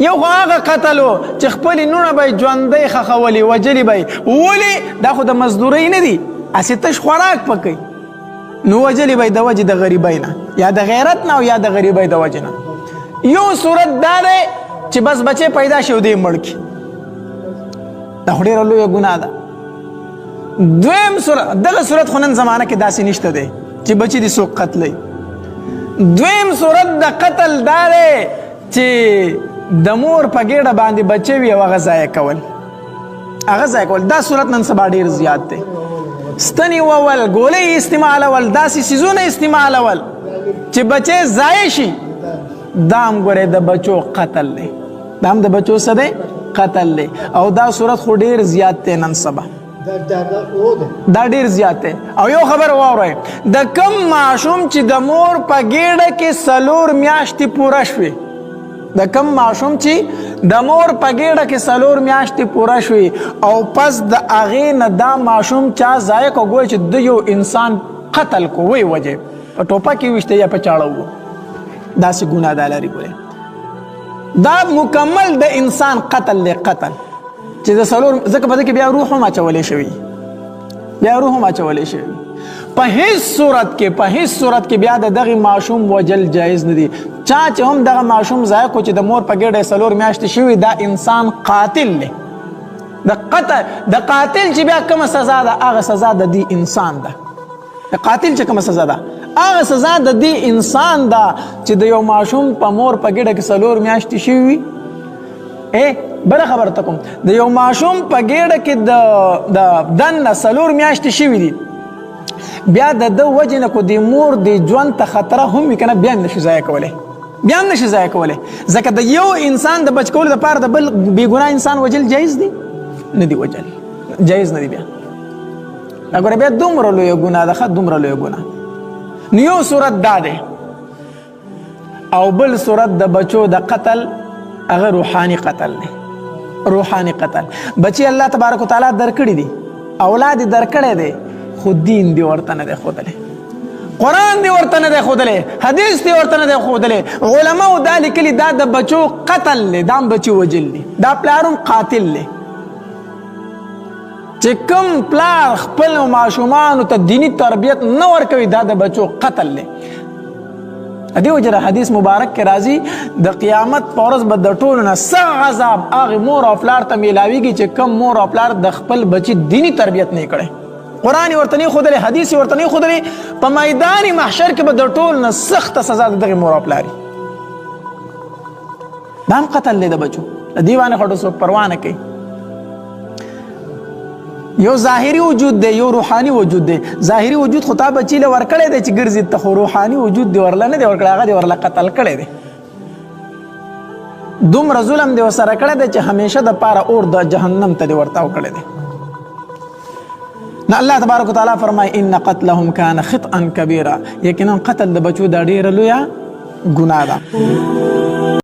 یو خو هغه قتل و چې خپلې نونه به یې ژوندی ښخولې وجلې به یې ولې دا خو د مزدورۍ نه دي هسې تش خوراک پکوي نو وجلې به یې د وجې د غریبۍ نه یا د غیرت نه او یا د غریبۍ د وجې نه یو صورت دا دی چې بس بچې پیدا شي او دی مړ کړي دا خو ډېره لویه ګناه ده دویم صورت دغه صورت خو نن زمانه کې داسې نشته دی چې بچې دې څوک قتلوي دویم صورت د قتل دا دی چې د مور په ګېډه باندې بچې وي او هغه ضایع کول دا صورت نن سبا ډېر زیات دی ستنې وول ګولۍ استعمالول داسې څیزونه استعمالول چې بچې ضایع شي دا هم ګورئ د بچو قتل دی دا هم د بچو څه دی قتل دی او دا صورت خو ډېر زیات دی نن سبا دا ډېر زیات دی او یو خبر واورئ د کم ماشوم چې د مور په ګېډه کې 4 میاشتې پوره شوې د کم ماشوم چې د مور په ګېډه کې 4 میاشتې پوره شوې او پس د هغې نه دا ماشوم چا ضایع کو ګوی چې د یو انسان قتل کو وی وجې په ټوپک کې ویشته یا په چاړه وو داسې ګناه دا لري ګورئ دا مکمل د انسان قتل دی قتل چې د 4 ځکه په دې کې بیا روح هم اچولی شوي په هیڅ صورت کې بیا د دغه ماشوم وجل جایز نه دي چا چې هم دغه ماشوم ضایع کو چې د مور په ګېډه 4 میاشتې شوي دا انسان قاتل دی د قاتل چې بیا کومه سزا ده هغه سزا د دې انسان ده د قاتل چې کومه سزا ده هغه سزا د دې انسان ده چې د یو ماشوم په مور په ګېډه کې 4 میاشتې شوي بله خبره ته کوم د یو ماشوم په ګېډه کې د دننه 4 میاشتې شوي دي بیا د ده وجې نه کو د مور د ژوند ته خطره هم وي که نه بیا هم نشي ضایع کولی ځکه د یو انسان د بچ کولو دپاره د بل بېګناه انسان وجل جایز دی نه دی وجل جایز نه دی بیا ګوره بیا دومره لویه ګناه ده دومره لویه ګناه نو یو صورت دا دی او بل صورت د بچو د قتل هغه روحاني قتل دی بچی الله تبارک وتعالی درکړي دي اولاد یې درکړی دی خو دین دی ورته نه دی ښودلی قرآن دی ورته نه دی ښودلی حدیث دی ورته نه دی ښودلی علماو دا لیکلي دا د بچو قتل دی دا هم بچي وجل دی دا پلار هم قاتل دی چې کوم پلار خپل ماشومانو ته دیني تربیت نه ورکوي دا د بچو قتل دی دې وجه حدیث مبارک کې راځي د قیامت په ورځ به د ټولو نه سخت عذاب هغې مور او پلار ته میلاویږي چې کوم مور او پلار د خپل بچي دیني تربیت نه کړی قرآن ورته نه ښودلی حدیث ورته نه ښودلی په میدان محشر کې به د ټولو نه سخته سزا د دغې مور او پلار دا هم قتل دی د بچو د دې باندې خو څوک پروا نه کوي یو ظاهري وجود دی یو روحاني وجود دی ظاهري وجود خو تا بچی له ورکړی دی چې ګرځي ته خو روحاني وجود دی ورله نه دی ورکړی هغه دی ورله قتل کړی دی دومره ظلم دی ورسره کړی دی چې همیشه دپاره اور د جهنم ته دی ورتاو کړی دی نو الله تبارک وتعالی فرمایي ان قتلهم کان خطئا کبیرا یقینا قتل د بچو دا ډېره لویه ګناه ده